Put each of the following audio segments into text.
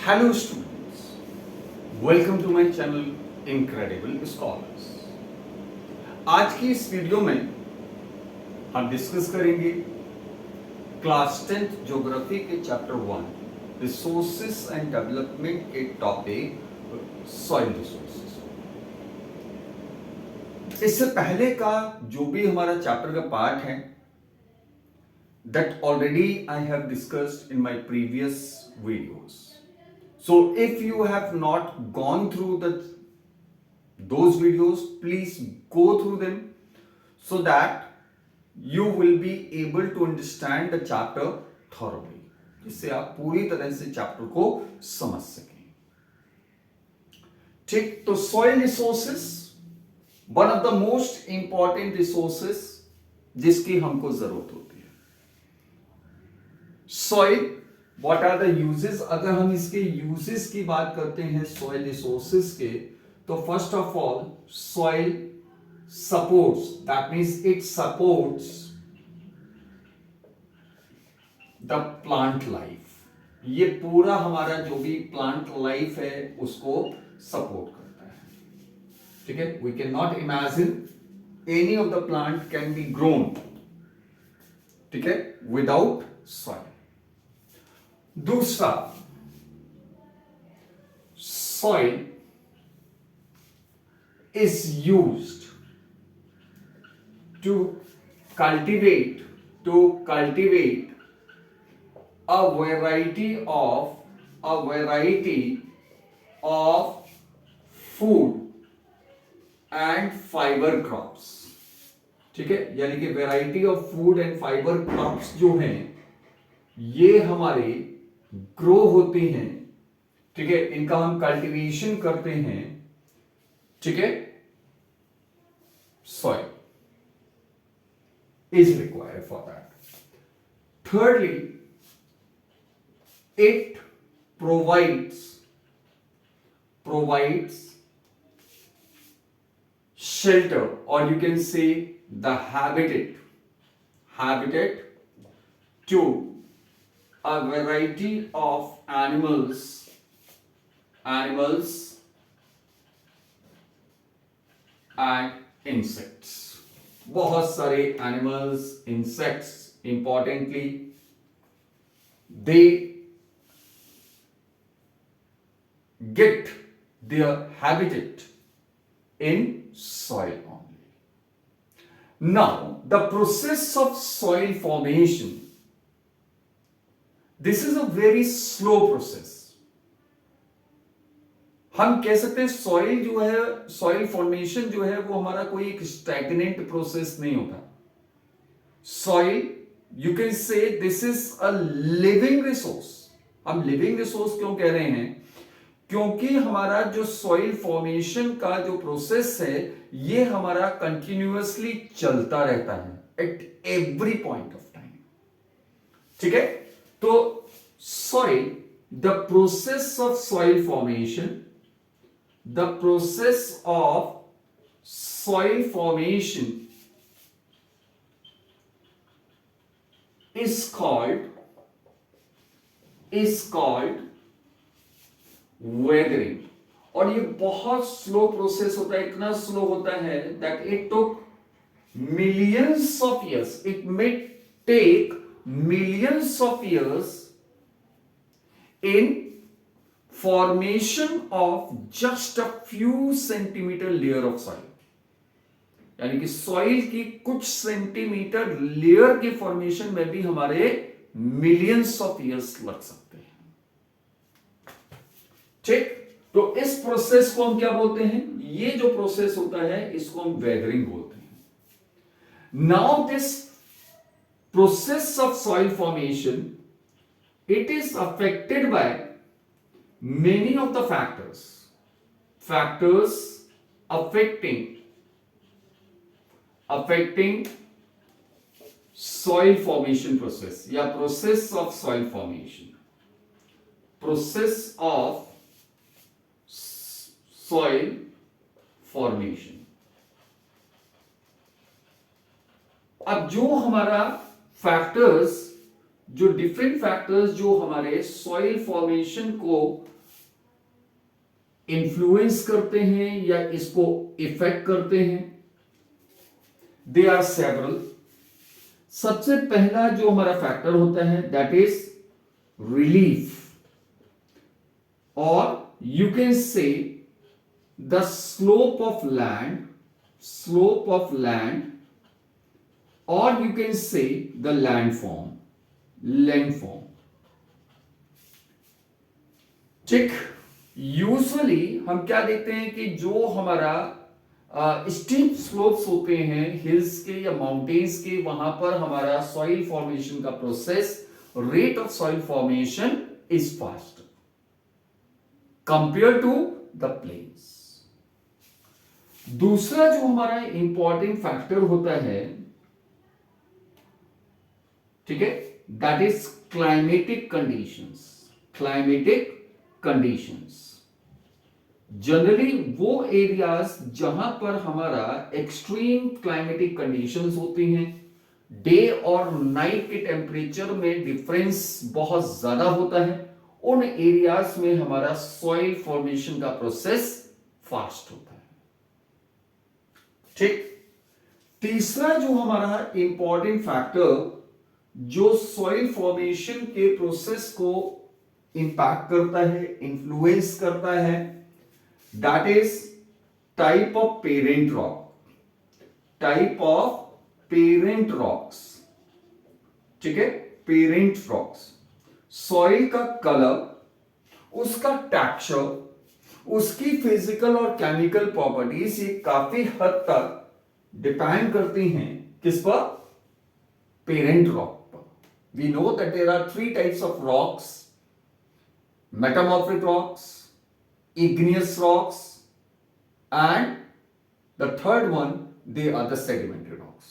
Hello students, welcome to my channel incredible scholars. आज की इस वीडियो में हम डिस्कस करेंगे क्लास 10th ज्योग्राफी के चैप्टर 1 रिसोर्सेस एंड डेवलपमेंट के टॉपिक सॉइल रिसोर्सेस। इससे पहले का जो भी हमारा चैप्टर का पार्ट है that already I have discussed in my previous videos. So if you have not gone through those videos, please go through them so that you will be able to understand the chapter thoroughly, जिससे आप पूरी तरह से chapter को समझ सकें। ठीक, तो soil resources one of the most important resources जिसकी हमको जरूरत होती है। Soil, what are the uses? अगर हम इसके यूजेस की बात करते हैं सॉइल रिसोर्सेस के, तो first of all soil supports, that means it supports the plant life. ये पूरा हमारा जो भी प्लांट लाइफ है उसको सपोर्ट करता है। ठीक है, we can not imagine any of the plant can be grown, ठीक है, विदाउट सॉइल। दूसरा, soil is used to cultivate a variety of food and fiber crops। ठीक है, यानी कि variety of food and fibre crops जो हैं ये हमारे ग्रो होते हैं। ठीक है, इनका हम कल्टीवेशन करते हैं। ठीक है, soil is required for that. Thirdly, it provides shelter, or you can say the habitat to a variety of animals and insects। बहुत सारे animals, insects, importantly they get their habitat in soil only। Now the process of soil formation, this is a very slow process. हम कह सकते हैं soil जो है, soil formation जो है वो हमारा कोई एक स्टैग्नेंट प्रोसेस नहीं होता। सॉइल, यू कैन से this is a living resource. हम लिविंग रिसोर्स क्यों कह रहे हैं? क्योंकि हमारा जो सॉइल फॉर्मेशन का जो प्रोसेस है ये हमारा कंटिन्यूअसली चलता रहता है at every point of time. ठीक है, तो soil, the process of soil formation is called weathering। और ये बहुत स्लो प्रोसेस होता है, इतना स्लो होता है that it took millions of years, it may take millions of years in formation of just a few centimeter layer of soil। यानी कि सॉइल की कुछ सेंटीमीटर लेयर के फॉर्मेशन में भी हमारे मिलियंस ऑफ ईयर्स लग सकते हैं। ठीक, तो इस प्रोसेस को हम क्या बोलते हैं? ये जो प्रोसेस होता है इसको हम वेदरिंग बोलते हैं। Now this process of soil formation, it is affected by many of the factors affecting soil formation process या process of soil formation, process of soil formation। अब जो हमारा फैक्टर्स जो डिफरेंट फैक्टर्स जो हमारे सॉइल फॉर्मेशन को influence करते हैं या इसको इफेक्ट करते हैं, दे आर सेवरल। सबसे पहला जो हमारा फैक्टर होता है दैट इज रिलीफ, और you can say the slope of land, और you can say the landform. ठीक, यूजुअली हम क्या देखते हैं कि जो हमारा स्टीप स्लोप्स होते हैं हिल्स के या माउंटेन्स के, वहां पर हमारा सॉइल फॉर्मेशन का process, rate of soil formation is fast compare to the plains. दूसरा जो हमारा इंपॉर्टेंट फैक्टर होता है, ठीक है, that is climatic conditions. Generally वो एरियाज जहां पर हमारा एक्सट्रीम क्लाइमेटिक कंडीशंस होती हैं, डे और नाइट के टेम्परेचर में डिफरेंस बहुत ज्यादा होता है, उन एरियाज में हमारा सॉइल फॉर्मेशन का प्रोसेस फास्ट होता है। ठीक, तीसरा जो हमारा इंपॉर्टेंट फैक्टर जो सॉइल फॉर्मेशन के प्रोसेस को इंपैक्ट करता है, इंफ्लुएंस करता है, that is type of parent rocks. ठीक है, पेरेंट रॉक्स, सॉइल का कलर, उसका टेक्सचर, उसकी फिजिकल और केमिकल प्रॉपर्टीज, ये काफी हद तक डिपेंड करती हैं किस पर? पेरेंट रॉक पर। We know that there are 3 types of rocks: metamorphic rocks, igneous rocks, and the third one, they are the sedimentary rocks.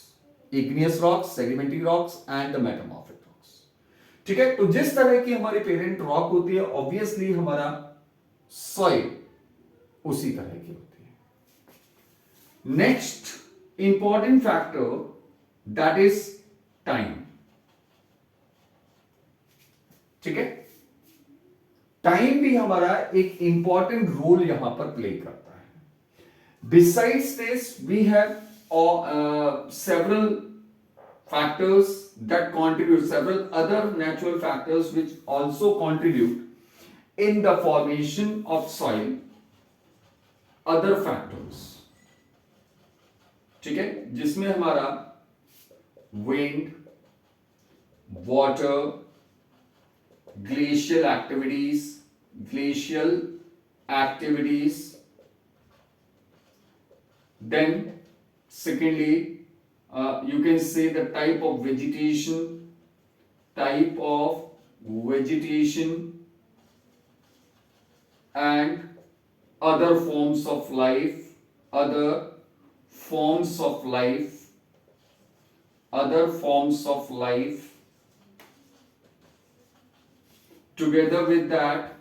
Igneous rocks, sedimentary rocks, and the metamorphic rocks. ठीक है, तो जिस तरह की हमारी parent rock होती है, obviously हमारा सॉइल उसी तरह की होती है। Next important factor that is time. ठीक है, टाइम भी हमारा एक इंपॉर्टेंट रोल यहां पर प्ले करता है। Besides this we have several factors that contribute, several other natural factors which also contribute in the formation of soil, other factors। ठीक है, जिसमें हमारा wind, water, glacial activities, then secondly you can say the type of vegetation and other forms of life. Together with that,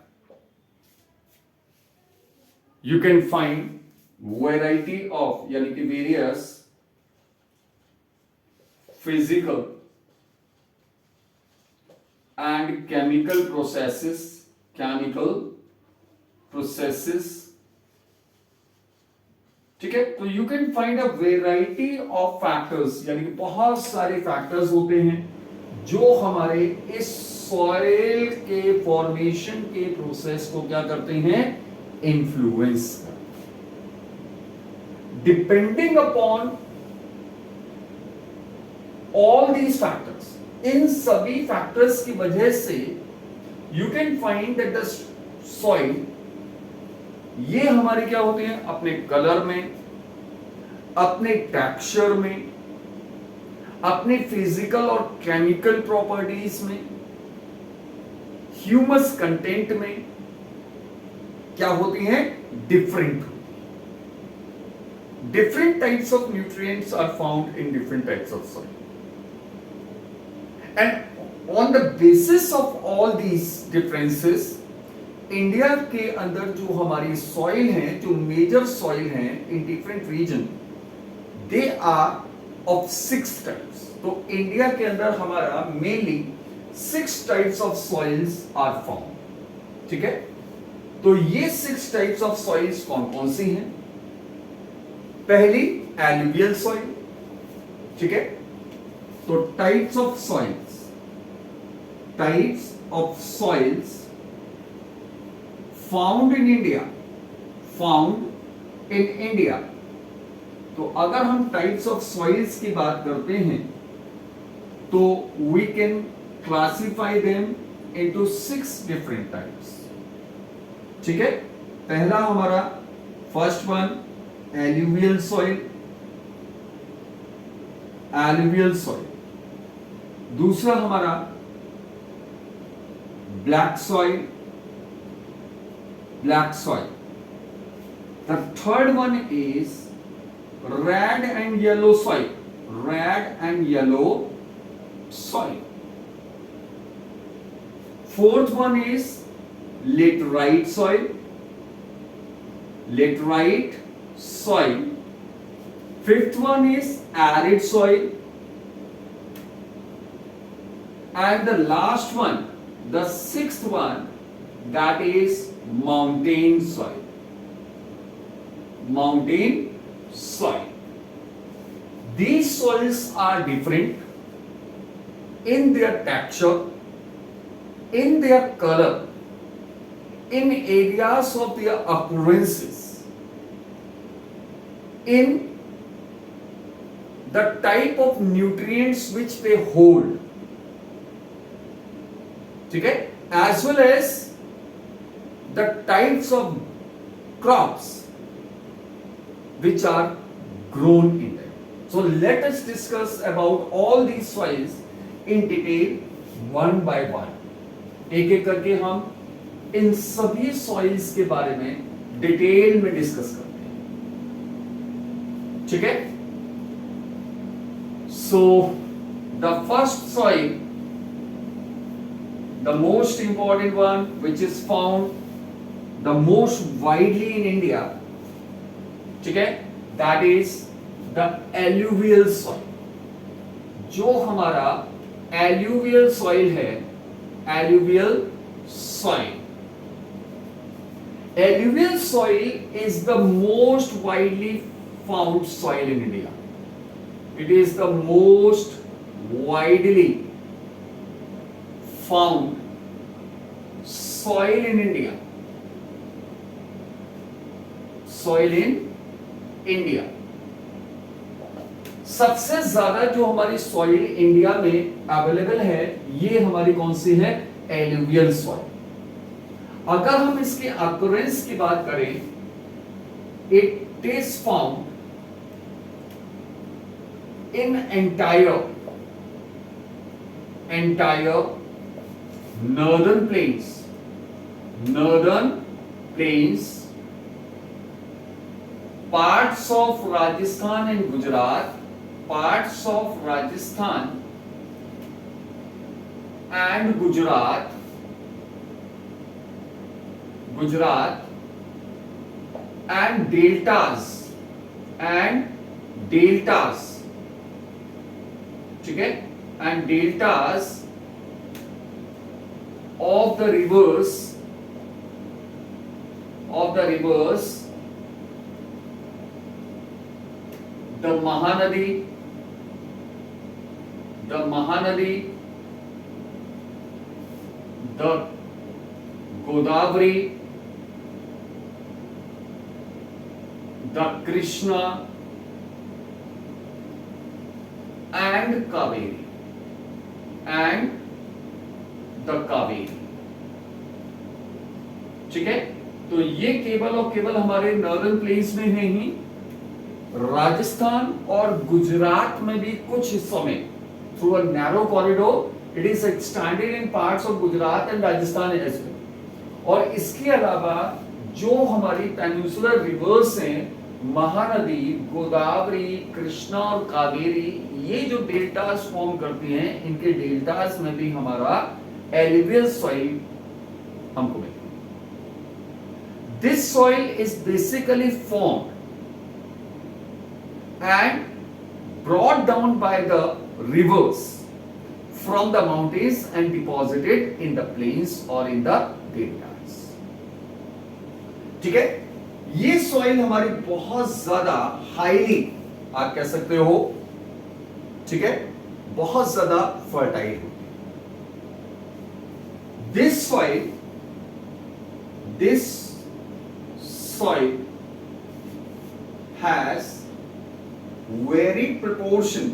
you can find variety of यानी कि various physical and chemical processes, ठीक है। तो you can find a variety of factors, यानी कि बहुत सारे factors होते हैं जो हमारे इस सॉइल के फॉर्मेशन के प्रोसेस को क्या करते हैं, इन्फ्लुएंस करते हैं। Depending upon all these factors, इन सभी फैक्टर्स की वजह से you can find that the soil, ये हमारे क्या होते हैं, अपने कलर में, अपने टेक्सचर में, अपने फिजिकल और केमिकल प्रॉपर्टीज में, ह्यूमस कंटेंट में क्या होती हैं, different types of nutrients are found in different types of soil, and on the basis of all these differences, India के अंदर जो हमारी सॉइल है, जो मेजर सॉइल है in different region, they are of 6 types. तो इंडिया के अंदर हमारा mainly 6 types of soils are found. ठीक है, तो ये 6 टाइप्स ऑफ सॉइल्स कौन कौन सी हैं? पहली एलुवियल सॉइल। ठीक है, तो types of soils found in India. तो अगर हम टाइप्स ऑफ सॉइल्स की बात करते हैं तो we can classify them into 6 different types. ठीक है, पहला हमारा फर्स्ट वन एलुवियल सॉइल। दूसरा हमारा black soil. The third one is red and yellow soil. Fourth one is laterite soil. Fifth one is arid soil, and the last one, the sixth one, that is mountain soil. These soils are different in their texture, in their color, in areas of their occurrences, in the type of nutrients which they hold, ठीक है, as well as the types of crops which are grown in them. So let us discuss about all these soils in detail one by one. एक एक करके हम इन सभी soils के बारे में डिटेल में डिस्कस करते हैं। ठीक है, so the first soil, the most important one, which is found the most widely in India, ठीक है, that is the alluvial soil. जो हमारा alluvial soil है, alluvial soil is the most widely found soil in India. It is the most widely found soil in India. सबसे ज्यादा जो हमारी soil India में अवेलेबल है, ये हमारी कौन सी है? Alluvial soil. अगर हम इसके अक्रेंस की बात करें, it is found in entire northern plains, parts of Rajasthan and Gujarat, and deltas, ठीक है, and deltas of the rivers, the Mahanadi, the Godavari, the Krishna and the Kaveri। ठीक है, तो ये केवल और केवल हमारे नॉर्दर्न प्लेन्स में नहीं, राजस्थान और गुजरात में भी कुछ हिस्सों में through a narrow corridor it is extended in parts of Gujarat and Rajasthan as well. और इसके अलावा जो हमारी पेनिनसुलर रिवर्स हैं, महानदी, गोदावरी, कृष्णा और कावेरी, ये जो डेल्टास फॉर्म करती हैं, इनके डेल्टास में भी हमारा एलुवियल सॉइल हमको मिलता है। This soil is basically formed and brought down by the rivers from the mountains and deposited in the plains or in the deserts. ठीक है, ये सॉइल हमारी बहुत ज्यादा हाईली, आप कह सकते हो, ठीक है, बहुत ज्यादा फर्टाइल होती है. This soil has varied proportion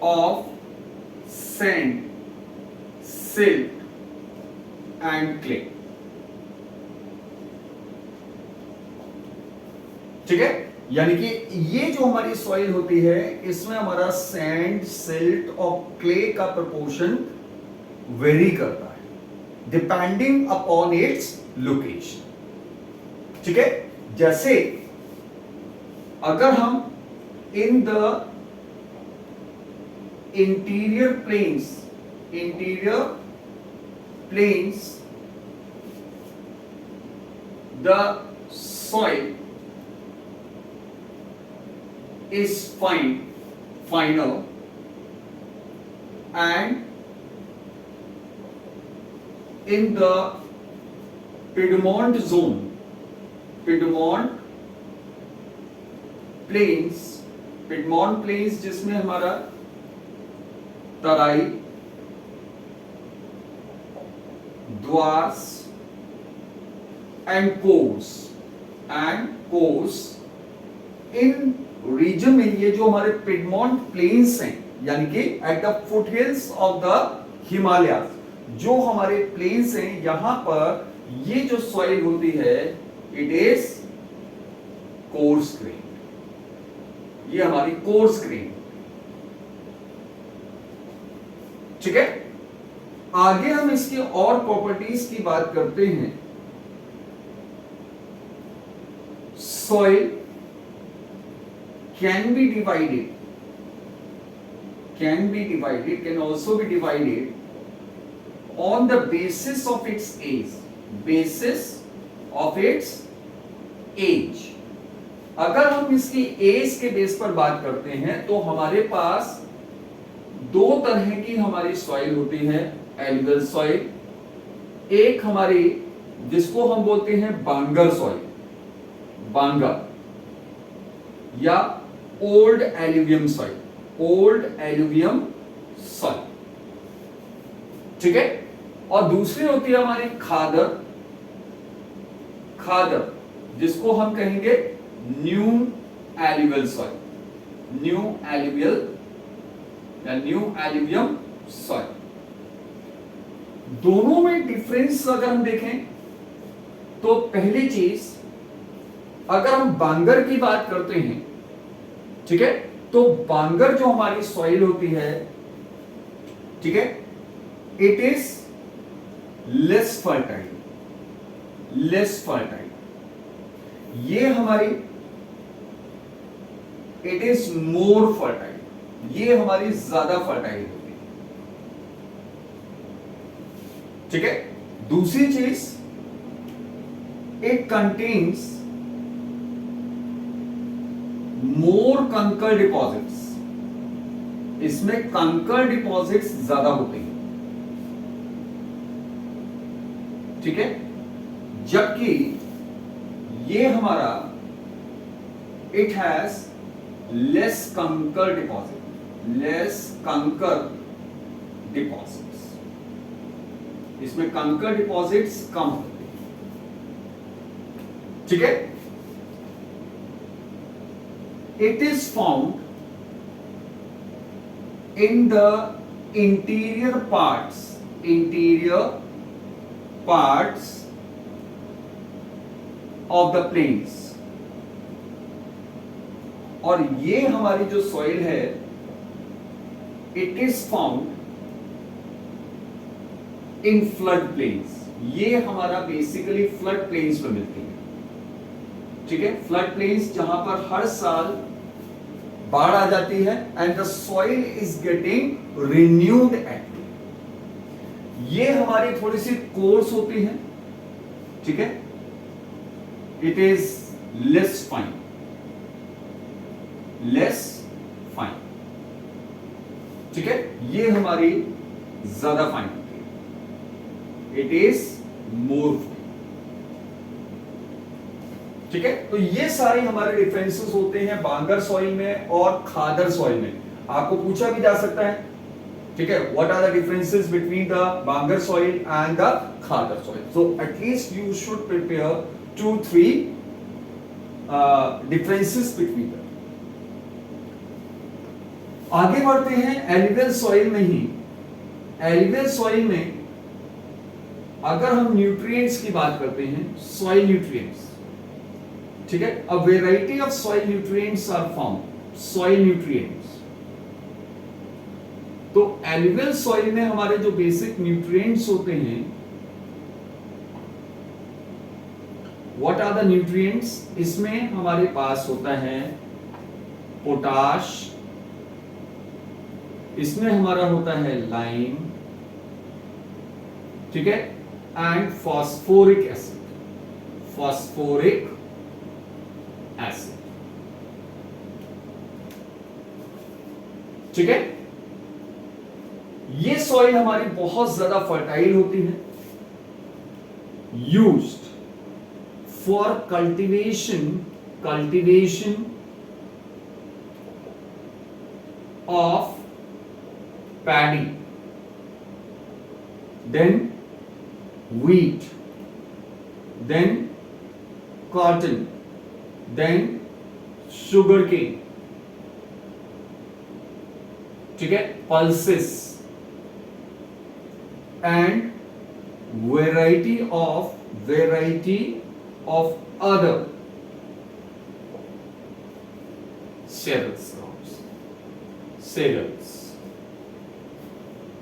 of sand, silt and clay. ठीक है, यानी कि ये जो हमारी सॉइल होती है इसमें हमारा सैंड, सिल्ट और क्ले का प्रोपोर्शन वेरी करता है डिपेंडिंग अपॉन इट्स लोकेशन. ठीक है, जैसे अगर हम in the interior plains the soil is finer and in the Piedmont plains जिसमें हमारा तराई, द्वास and coves इन रीजन में, ये जो हमारे पिडमोंट प्लेन्स हैं, यानी कि at the foothills of the Himalaya, जो हमारे प्लेन्स हैं, यहां पर ये जो सॉइल होती है इट इज कोर्स ग्रेन. ये हमारी कोर्स ग्रेन. ठीक है, आगे हम इसकी और प्रॉपर्टीज की बात करते हैं. Soil can also be divided on the basis of its age. अगर हम इसकी एज के बेस पर बात करते हैं तो हमारे पास दो तरह की हमारी सॉइल होती है. एल्युवियल सॉइल, एक हमारी जिसको हम बोलते हैं बांगर सॉइल, बांगर या ओल्ड एल्यूवियम सॉइल. ठीक है, और दूसरी होती है हमारी खादर जिसको हम कहेंगे new alluvial soil, new alluvium soil. दोनों में डिफरेंस अगर हम देखें तो पहली चीज, अगर हम बांगर की बात करते हैं, ठीक है, तो बांगर जो हमारी सॉइल होती है, ठीक है, इट इज लेस फर्टाइल. ये हमारी इट इज मोर फर्टाइल, ये हमारी ज्यादा फर्टाइल होती है. ठीक है, दूसरी चीज, इट कंटेन्स मोर कंकर डिपॉजिट्स. इसमें कंकर डिपॉजिट्स ज्यादा होते हैं. ठीक है, जबकि ये हमारा इट हैज लेस कंकर डिपॉजिट्स. इसमें कंकर डिपॉजिट्स कम होते हैं. ठीक है, it is found in the interior parts of the plains. और ये हमारी जो सॉइल है it is found in flood plains. ये हमारा बेसिकली फ्लड प्लेन्स में मिलती है. ठीक है, फ्लड प्लेन्स जहां पर हर साल बाढ़ आ जाती है and the soil is getting renewed at. ये हमारी थोड़ी सी कोर्स होती है. ठीक है, it is less fine. Less fine. ठीक है, ये हमारी ज्यादा फाइन होती है, इट इज मोर फाइन। ठीक है, तो ये सारे हमारे डिफरेंसेस होते हैं बांगर सॉइल में और खादर सॉइल में। आपको पूछा भी जा सकता है, ठीक है, what are the differences between the bangar soil and the khadar soil. So at least you should prepare 2-3 differences between the. आगे बढ़ते हैं एलुवियल सॉइल में ही। एलुवियल सॉइल में अगर हम न्यूट्रिएंट्स की बात करते हैं, सॉइल न्यूट्रिएंट्स, ठीक है, a variety of soil nutrients are found. Soil nutrients, तो एलुवियल सॉइल में हमारे जो बेसिक न्यूट्रिएंट्स होते हैं, व्हाट आर द न्यूट्रिएंट्स, इसमें हमारे पास होता है पोटाश, इसमें हमारा होता है लाइम, ठीक है, and phosphoric acid. Phosphoric acid, ठीक है। ये सॉइल हमारी बहुत ज्यादा फर्टाइल होती है, used for cultivation of paddy, then wheat, then cotton, then sugarcane, ठीक है, pulses and variety of other cereals.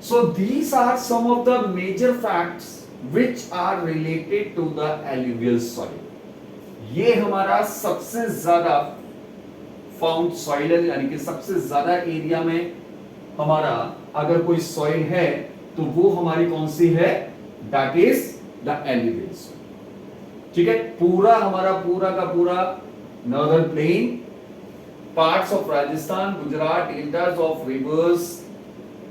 So these are some of the major facts which are related to the alluvial soil. ये हमारा सबसे ज्यादा found soil है, यानी कि सबसे ज्यादा एरिया में हमारा अगर कोई सॉइल है तो वो हमारी कौन सी है, that is the alluvial soil. ठीक है, पूरा हमारा पूरा का पूरा northern plain, parts of Rajasthan, Gujarat, deltas of reverse,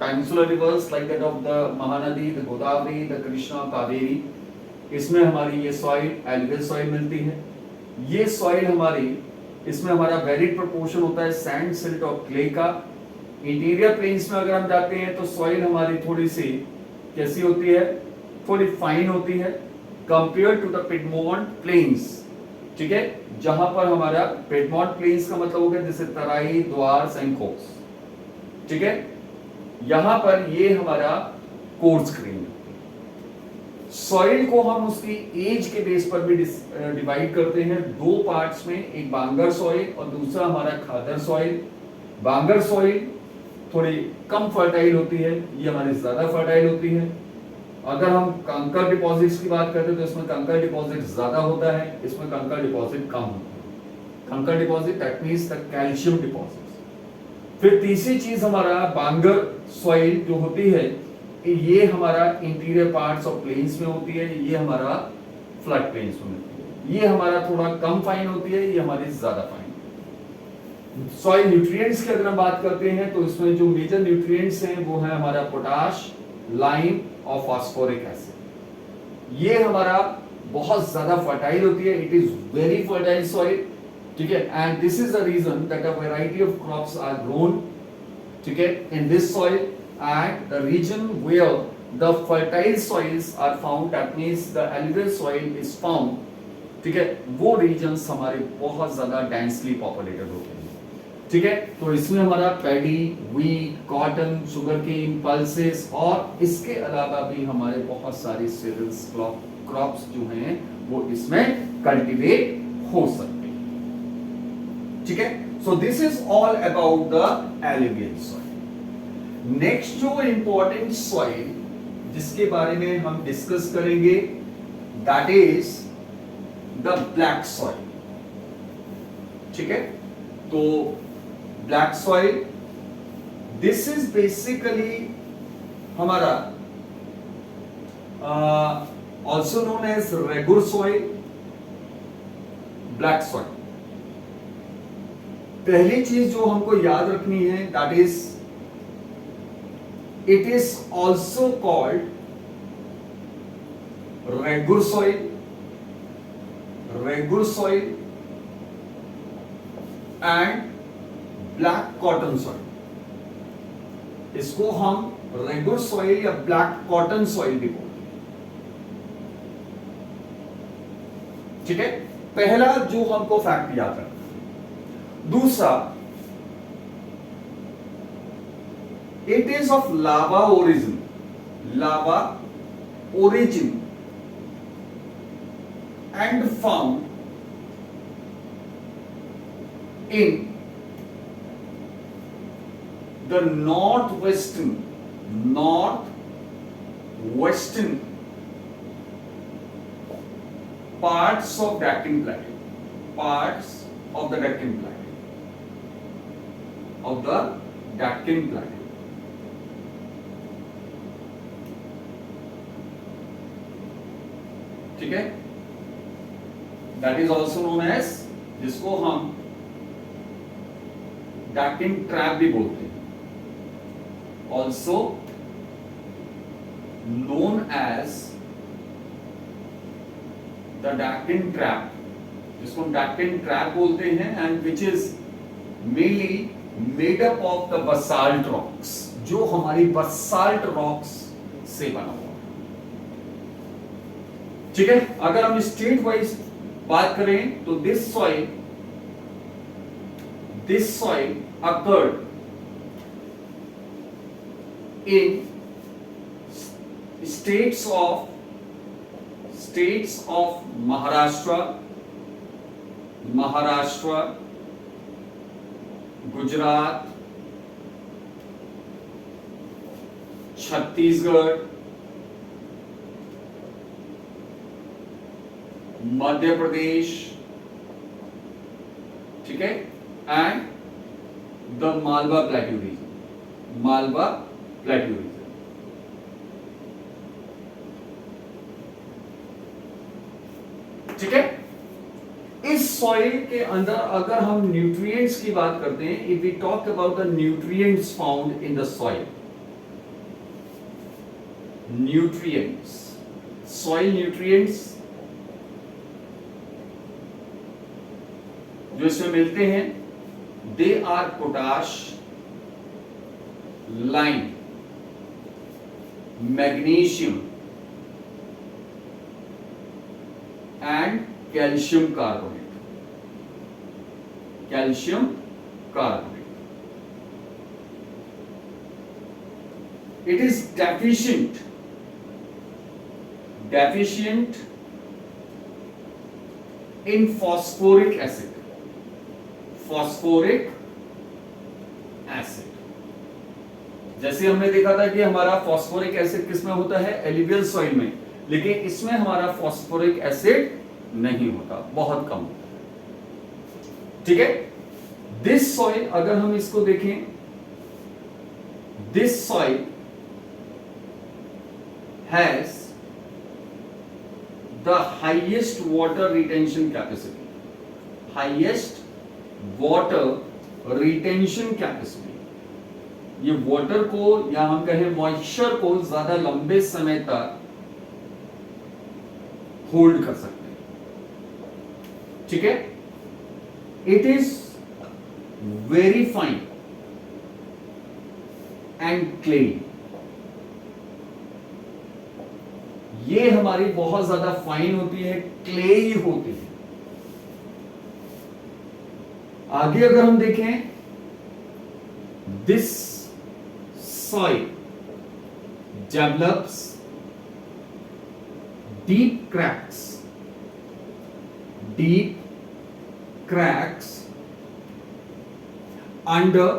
peninsular rivers like that of the Mahanadi, the Godavari, the Krishna, Kaveri, इसमें हमारी ये सॉइल एलुवियल सॉइल मिलती है। ये सॉइल हमारी, इसमें हमारा वेरिड प्रोपोर्शन होता है सैंड, सिल्ट और क्ले का। इंटीरियर प्लेन्स में अगर हम जाते हैं तो सॉइल हमारी थोड़ी सी कैसी होती है, थोड़ी फाइन होती है compare to the Piedmont plains. ठीक है, जहां पर हमारा पिडमोंट प्लेन्स का मतलब हो गया जैसे तराई, द्वार, सेंकोस। ठीक है, यहां पर ये हमारा कोर्स ग्रेन। सॉइल को हम उसकी एज के बेस पर भी डिवाइड करते हैं दो पार्ट्स में, एक बांगर सॉइल और दूसरा हमारा खादर सॉइल। बांगर सॉइल थोड़ी कम फर्टाइल होती है, ये हमारी ज्यादा फर्टाइल होती है। अगर हम कंकर डिपॉजिट्स की बात करते हैं तो इसमें कंकर डिपॉजिट ज्यादा होता है, इसमें कंकर डिपॉजिट कम होता है। कंकर deposit that means the calcium deposit. फिर तीसरी चीज हमारा बांगर सॉइल जो होती है, ये हमारा इंटीरियर पार्ट्स ऑफ प्लेन्स में होती है, ये हमारा फ्लड प्लेन्स में होती है। ये हमारा थोड़ा कम फाइन होती है, ये हमारी ज्यादा फाइन। सॉइल न्यूट्रिएंट्स की अगर हम बात करते हैं तो इसमें जो मेजर न्यूट्रिएंट्स हैं वो है हमारा पोटाश, लाइम और फास्फोरिक एसिड। ये हमारा बहुत ज्यादा फर्टाइल होती है, it is very fertile soil. ठीक है, and this is the region that a variety of crops are grown, ठीक है, in this soil and the region where the fertile soils are found, that means the alluvial soil is found. ठीक है, वो regions हमारे बहुत ज्यादा densely populated होते हैं। ठीक है, तो इसमें हमारा paddy, wheat, cotton, sugarcane, pulses और इसके अलावा भी हमारे बहुत सारे सीरियल्स क्रॉप्स जो हैं वो इसमें कल्टीवेट हो सकते हैं। ठीक है, so this is all about the alluvial soil. Next जो इंपॉर्टेंट सॉइल जिसके बारे में हम डिस्कस करेंगे that is the black soil. ठीक है, तो black soil, this is basically हमारा also known as regur soil, black soil. पहली चीज जो हमको याद रखनी है, that is it is also called regur soil, regur soil and black cotton soil. इसको हम रेगुर सॉइल या ब्लैक कॉटन सॉइल भी बोलते हैं। ठीक है, पहला जो हमको फैक्ट याद रखना। दूसरा, it is of lava origin, lava origin and found in the northwestern parts of Deccan Plateau, parts of the Deccan Plateau, of the Deccan Plateau. ठीक है, that is also known as, जिसको हम Deccan trap भी बोलते हैं, also known as the Deccan trap, जिसको हम Deccan trap बोलते हैं, and which is mainly made up of the basalt rocks, जो हमारी basalt rocks से बना हुआ। ठीक है, अगर हम स्टेट वाइज बात करें तो this soil occurred in states of Maharashtra, Gujarat, Chhattisgarh, Madhya Pradesh, ठीक है, and the Malwa plateau reason, Malwa plateau reason. ठीक है, इस सॉइल के अंदर अगर हम न्यूट्रिएंट्स की बात करते हैं, if we talk about the nutrients found in the soil, nutrients, soil nutrients जो इसमें मिलते हैं, they are potash, lime, magnesium and calcium carbonate, calcium carbonate. It is deficient in phosphoric acid, phosphoric acid. जैसे हमने देखा था कि हमारा फॉस्फोरिक एसिड किसमें होता है, एलुवियल सॉइल में, लेकिन इसमें हमारा फॉस्फोरिक एसिड नहीं होता, बहुत कम होता है। ठीक है, दिस सॉइल अगर हम इसको देखें, this soil has the highest water retention capacity, highest water retention capacity. ये वाटर को या हम कहें मॉइस्चर को ज्यादा लंबे समय तक होल्ड कर सकते हैं। ठीक है, it is very fine and clay, ये हमारी बहुत ज्यादा फाइन होती है, क्ले ही होती है। आगे अगर हम देखें, this soil develops deep cracks under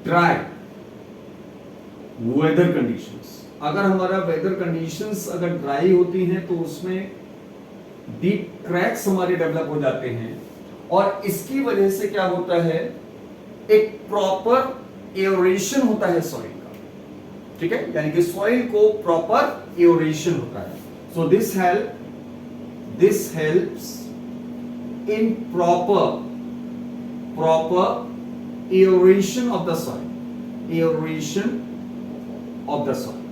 dry weather conditions। अगर हमारा वेदर कंडीशंस अगर ड्राई होती हैं तो उसमें डीप क्रैक्स हमारे डेवलप हो जाते हैं, और इसकी वजह से क्या होता है, एक प्रॉपर एओरेशन होता है सॉइल का। ठीक है, यानी कि सॉइल को प्रॉपर एओरेशन होता है। So this helps in proper proper erosion of the soil, erosion of the soil.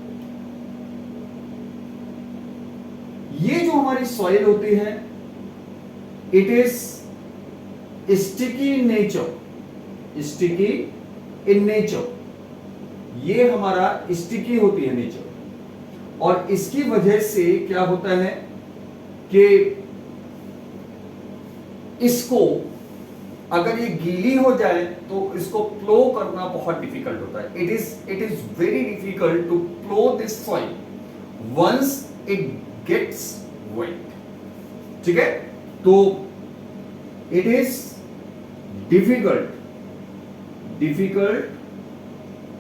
ये जो हमारी सॉइल होती है, it is sticky in nature, sticky in nature, ये हमारा स्टिकी होती है नेचर, और इसकी वजह से क्या होता है कि इसको अगर ये गीली हो जाए तो इसको प्लो करना बहुत डिफिकल्ट होता है। It is very difficult to plough this soil once it gets wet. ठीक है, तो इट इज difficult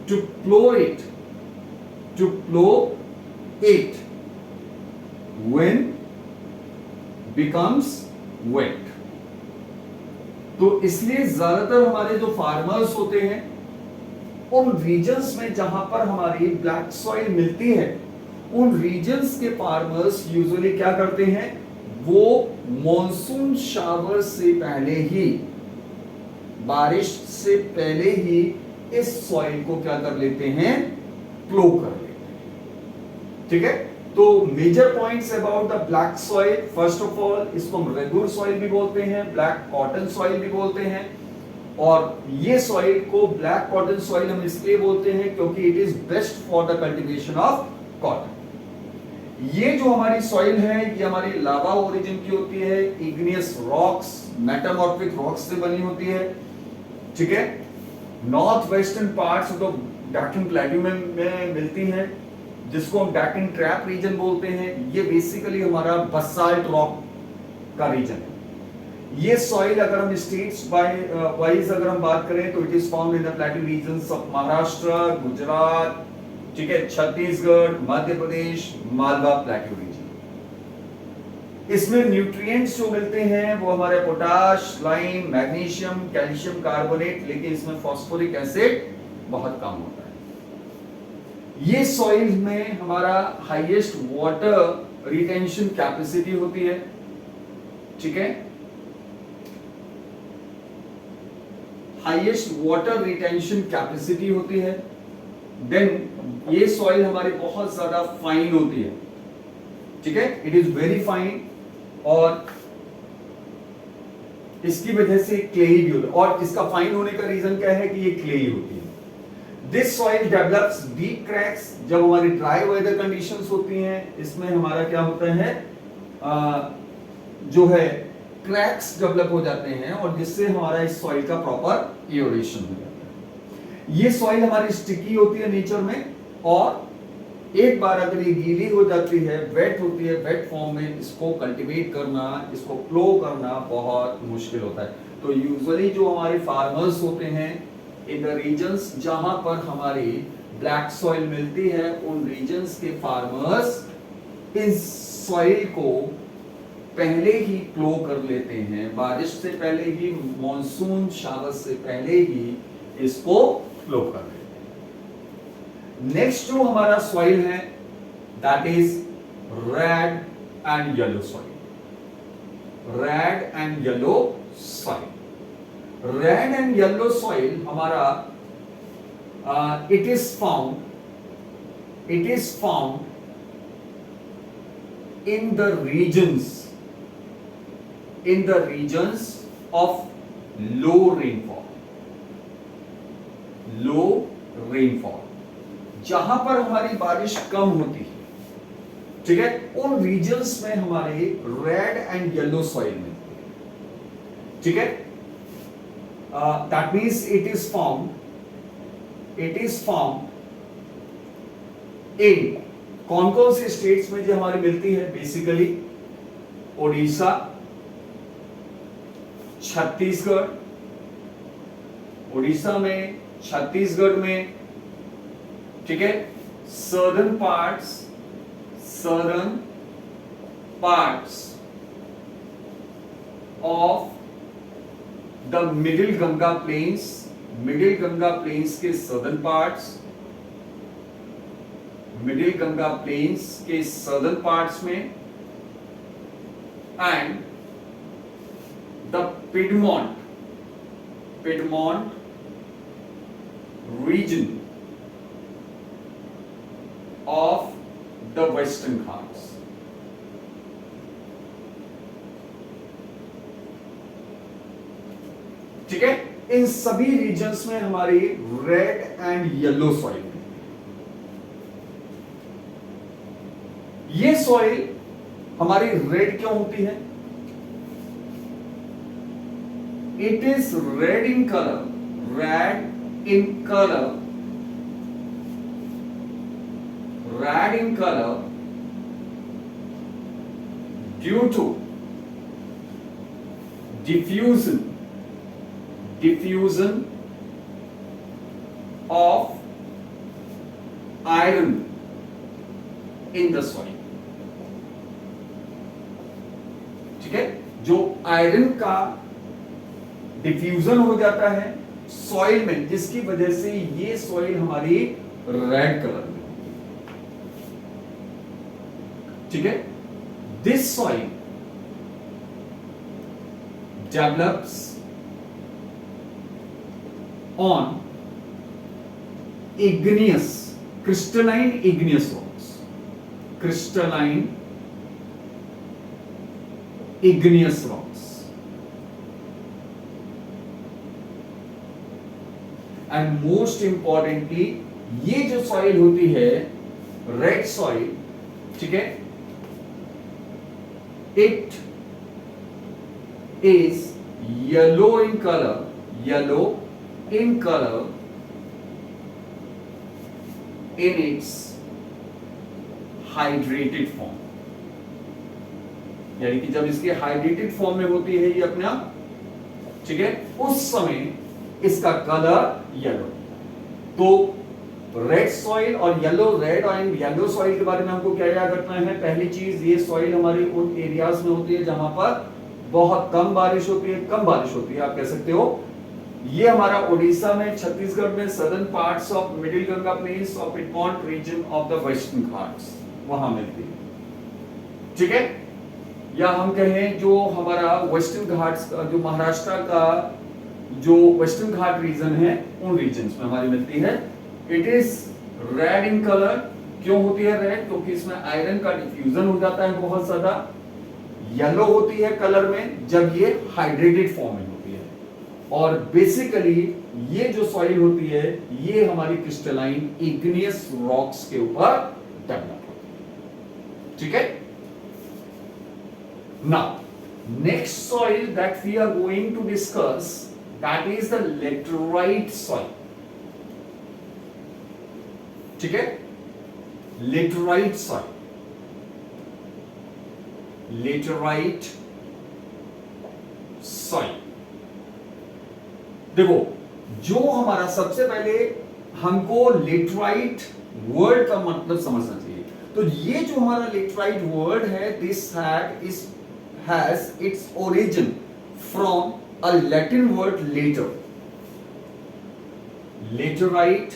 to plow it when becomes wet। तो इसलिए ज्यादातर हमारे जो फार्मर्स होते हैं उन रीजन्स में जहां पर हमारी ब्लैक सॉइल मिलती है, उन रीजन्स के फार्मर्स यूजुअली क्या करते हैं, वो मॉनसून शावर से पहले ही, बारिश से पहले ही इस सॉइल को क्या कर लेते हैं, प्लो कर लेते हैं। ठीक है, तो major points about the black soil, first of all इसको हम रेगुलर सॉइल भी बोलते हैं, ब्लैक कॉटन सॉइल भी बोलते हैं, और ये सॉइल को ब्लैक कॉटन सॉइल हम इसलिए बोलते हैं क्योंकि it is best for the cultivation of cotton. ये जो हमारी सॉइल है ये हमारी लावा ओरिजिन की होती है, इग्नियस रॉक्स, मेटामॉर्फिक रॉक्स से बनी होती है। ठीक है, north western parts of the Deccan plateau में मिलती है, जिसको हम डेक्कन ट्रैप रीजन बोलते हैं। ये बेसिकली हमारा बसाल्ट रॉक का रीजन है। ये सॉइल अगर हम स्टेट्स वाइज अगर हम बात करें तो it is found in the plateau regions of Maharashtra, Gujarat, ठीक है, छत्तीसगढ़, मध्य प्रदेश, मालवा प्लेट्यू रीजन। इसमें न्यूट्रिएंट्स जो मिलते हैं वो हमारे potash, lime, magnesium, calcium carbonate, लेकिन इसमें फास्फोरिक एसिड बहुत कम होता है। ये सॉइल में हमारा हाईएस्ट वाटर रिटेंशन कैपेसिटी होती है। ठीक है, हाईएस्ट वाटर रिटेंशन कैपेसिटी होती है। देन ये सॉइल हमारी बहुत ज्यादा फाइन होती है। ठीक है, इट इज वेरी फाइन, और इसकी वजह से क्लेई भी होता है, और इसका फाइन होने का रीजन क्या है कि ये क्लेई होती है। This soil develops deep cracks जब हमारी ड्राई वेदर कंडीशंस होती हैं। इसमें हमारा क्या होता है, जो है क्रैक्स डेवलप हो जाते हैं, और जिससे हमारा इस सॉइल का प्रॉपर एरोशन हो जाता है। ये सॉइल हमारी स्टिकी होती है नेचर में, और एक बार अगर ये गीली हो जाती है, वेट होती है, वेट फॉर्म में इसको कल्टीवेट करना, इसको प्लो करना बहुत मुश्किल होता है। तो यूजुअली जो हमारे फार्मर्स होते हैं इन द रीजन्स जहां पर हमारी ब्लैक सॉइल मिलती है, उन रीजन्स के फार्मर्स इस सॉइल को पहले ही प्लो कर लेते हैं, बारिश से पहले ही, मॉनसून शावर से पहले ही इसको प्लो कर लेते हैं। नेक्स्ट जो हमारा सॉइल है that is red and yellow soil. Red and yellow soil, red and yellow soil हमारा it is found in the regions of low rainfall, जहां पर हमारी बारिश कम होती है। ठीक है, उन रीजन्स में हमारे रेड एंड येलो सॉइल मिलती है। ठीक है, that means it is found इन कौन कौन से स्टेट्स में जो हमारी मिलती है, बेसिकली ओडिशा, छत्तीसगढ़, ओडिशा में, छत्तीसगढ़ में, ठीक है, southern parts of the middle Ganga plains के southern parts, middle Ganga plains के सर्दर्न पार्ट्स में, and the Piedmont region of the Western Ghats. ठीक है, इन सभी रीजन्स में हमारी रेड एंड येलो सॉइल, ये सॉइल हमारी रेड क्यों होती है? It is red in colour, red in color due to diffusion of iron in the soil. ठीक है, जो आयरन का डिफ्यूजन हो जाता है सॉइल में, जिसकी वजह से ये सॉइल हमारी रेड कलर में, ठीक है। This soil develops on igneous crystalline igneous rocks, crystalline igneous rocks, and most importantly ये जो सॉइल होती है रेड सॉइल, ठीक है, it is yellow in color in its hydrated form, यानी कि जब इसके हाइड्रेटेड फॉर्म में होती है ये अपना, ठीक है, उस समय इसका कलर येलो। तो रेड सॉइल और yellow, red and yellow soil के बारे में हमको क्या याद रखना है? पहली चीज, ये सॉइल हमारी उन एरियाज में होती है जहां पर बहुत कम बारिश होती है, आप कह सकते हो ये हमारा उड़ीसा में, छत्तीसगढ़ में, southern parts of middle Ganga plains और piedmont region of the western Ghats, वहां मिलती है, ठीक है। या हम कहें जो हमारा वेस्टर्न घाट्स, जो महाराष्ट्र का जो वेस्टर्न घाट रीजन है, उन रीजन्स में हमारी मिलती है। It is red in colour, क्यों होती है रेड? क्योंकि इसमें आयरन का डिफ्यूजन हो जाता है बहुत ज्यादा। येलो होती है कलर में जब ये हाइड्रेटेड फॉर्म में होती है, और बेसिकली ये जो सॉइल होती है ये हमारी क्रिस्टलाइन इग्नियस रॉक्स के ऊपर डेवलप होती है, ठीक है। Now next soil that we are going to discuss, that is the laterite soil, ठीक है। लेटराइट सॉइल, लेटराइट सॉइल, देखो जो हमारा, सबसे पहले हमको लेटराइट वर्ड का मतलब समझना चाहिए। तो ये जो हमारा लेटराइट वर्ड है, this has its origin from a Latin word later. Laterite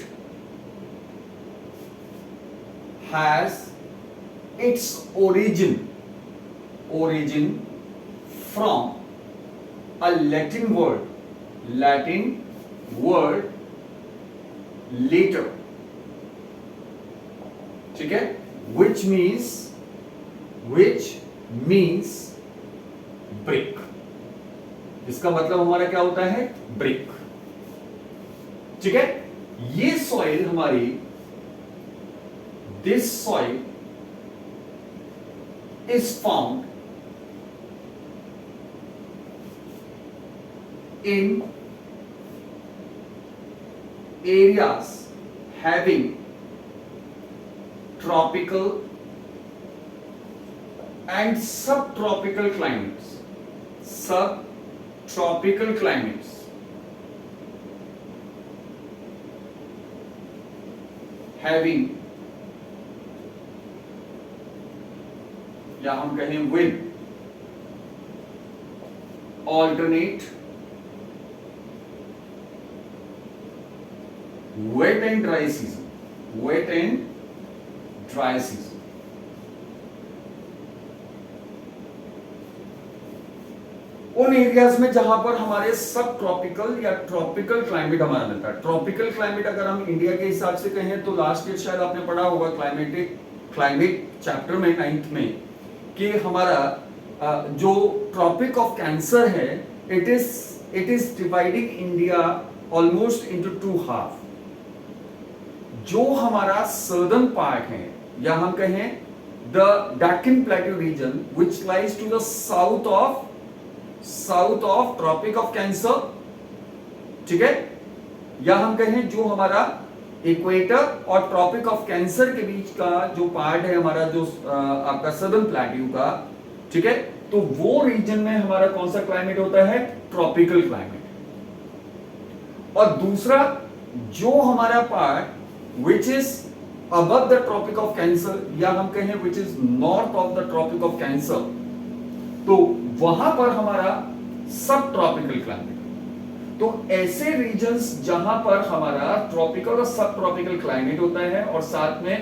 has its origin from a Latin word later, ठीक है, which means brick। इसका मतलब हमारा क्या होता है? ब्रिक, ठीक है। ये सॉइल हमारी, this soil is found in areas having tropical and subtropical climates, having, या हम कहें with alternate wet and dry season, उन एरियाज में जहां पर हमारे सब ट्रॉपिकल या ट्रॉपिकल क्लाइमेट हमारा मिलता है। ट्रॉपिकल क्लाइमेट अगर हम इंडिया के हिसाब से कहें तो लास्ट ईयर शायद आपने पढ़ा होगा क्लाइमेट चैप्टर में 9th में कि हमारा जो ट्रॉपिक ऑफ कैंसर है it is dividing India almost into 2 half. जो हमारा सर्दर्न पार्ट है या हम कहें the Deccan plateau region which lies to the south of tropic of cancer, ठीक है, या हम कहें जो हमारा इक्वेटर और ट्रॉपिक ऑफ कैंसर के बीच का जो पार्ट है हमारा जो आपका सदर्न प्लेट्यू का, ठीक है, तो वो रीजन में हमारा कौन सा क्लाइमेट होता है? Tropical climate. और दूसरा जो हमारा part which is above the tropic of cancer या हम कहें which is north of the tropic of cancer, तो वहां पर हमारा सब ट्रॉपिकल क्लाइमेट। तो ऐसे रीजन्स जहां पर हमारा ट्रॉपिकल और सब ट्रॉपिकल क्लाइमेट होता है और साथ में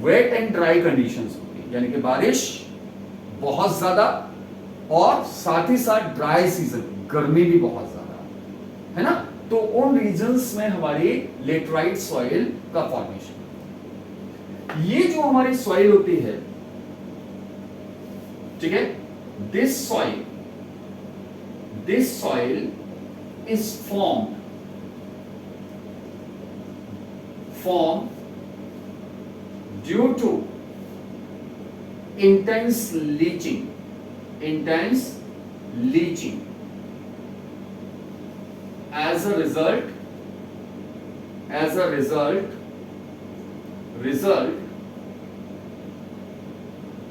वेट एंड ड्राई कंडीशंस होती है, यानी कि बारिश बहुत ज्यादा और साथ ही साथ ड्राई सीजन, गर्मी भी बहुत ज्यादा है ना, तो उन रीजन्स में हमारी लेटराइट सॉइल का फॉर्मेशन। ये जो हमारी सॉइल होती है, ठीक है, this soil is formed due to intense leaching as a result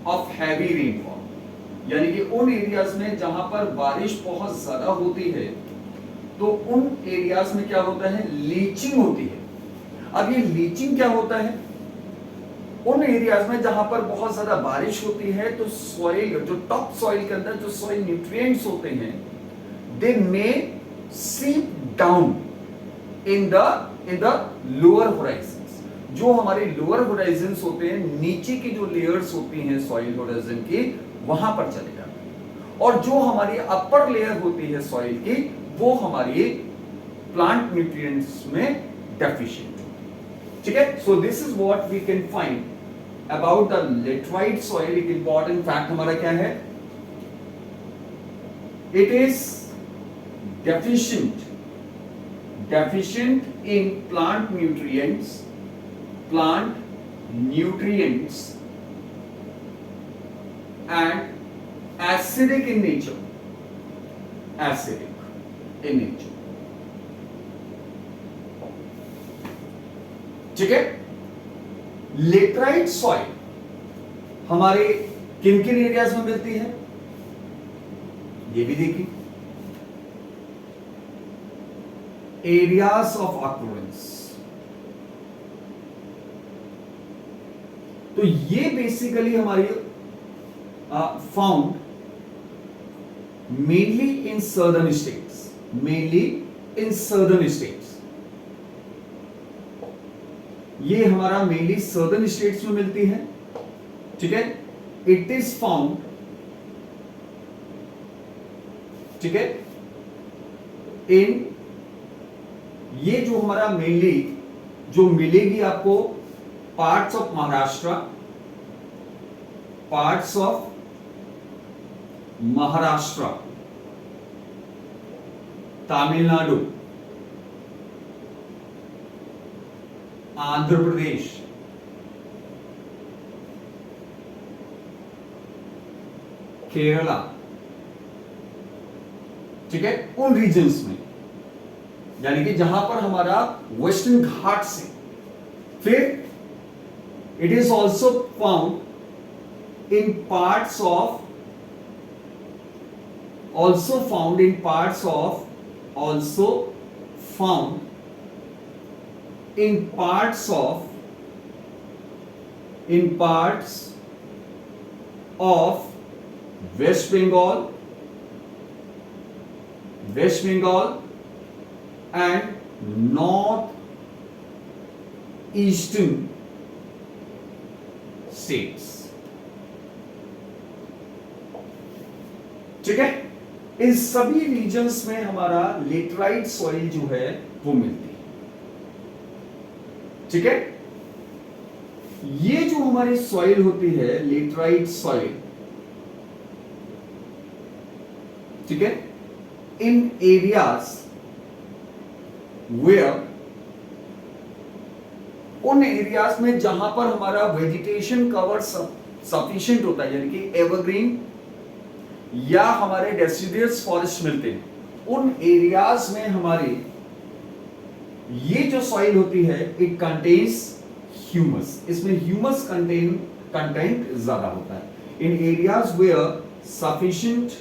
of heavy rainfall, यानी कि उन एरियाज में जहां पर बारिश बहुत ज्यादा होती है तो उन एरियाज में क्या होता है? लीचिंग होती है। अब ये लीचिंग क्या होता है? उन एरियाज में जहां पर बहुत ज्यादा बारिश होती है तो सॉइल, जो टॉप सॉइल के अंदर जो सॉइल न्यूट्रिएंट्स होते हैं, दे मे सीप down in the lower Horizons. जो हमारे लोअर होराइजन्स होते हैं, नीचे की जो लेयर्स होती हैं सॉइल होराइजन की, वहां पर चले जाते हैं। और जो हमारी अपर लेयर होती है सॉइल की, वो हमारी प्लांट न्यूट्रिएंट्स में डेफिशिएंट, ठीक है। So this is what we can find about the laterite soil. एक इंपॉर्टेंट फैक्ट हमारा क्या है? It is deficient in plant nutrients and acidic in nature. ठीक है। लेटराइट सॉइल हमारे किन किन एरियाज में मिलती है ये भी देखिए। एरियाज ऑफ ऑक्यूरेंस, तो ये बेसिकली हमारी फाउंड मेनली इन सर्दर्न स्टेट्स, ये हमारा मेनली सर्दर्न स्टेट्स में मिलती है, ठीक है। इट इज फाउंड, ठीक है, इन, ये जो हमारा मेनली जो मिलेगी आपको पार्ट्स ऑफ महाराष्ट्र, तमिलनाडु, आंध्र प्रदेश, केरला, ठीक है, उन रीजन्स में, यानी कि जहां पर हमारा वेस्टर्न घाट से। फिर it is also found in parts of West Bengal and north eastern states, ठीक है। इन सभी रीजन्स में हमारा लेटराइट सॉइल जो है वो मिलती है। ठीक है, ये जो हमारी सॉइल होती है लेटराइट सॉइल, ठीक है, इन एरियाज वेयर, उन एरियाज में जहां पर हमारा वेजिटेशन कवर सफिशिएंट होता है, यानी कि एवरग्रीन या हमारे डेसिडियस फॉरेस्ट मिलते हैं, उन एरियाज में हमारे ये जो सॉइल होती है इट कंटेन्स ह्यूमस, इसमें ह्यूमस कंटेंट ज्यादा होता है। In areas where sufficient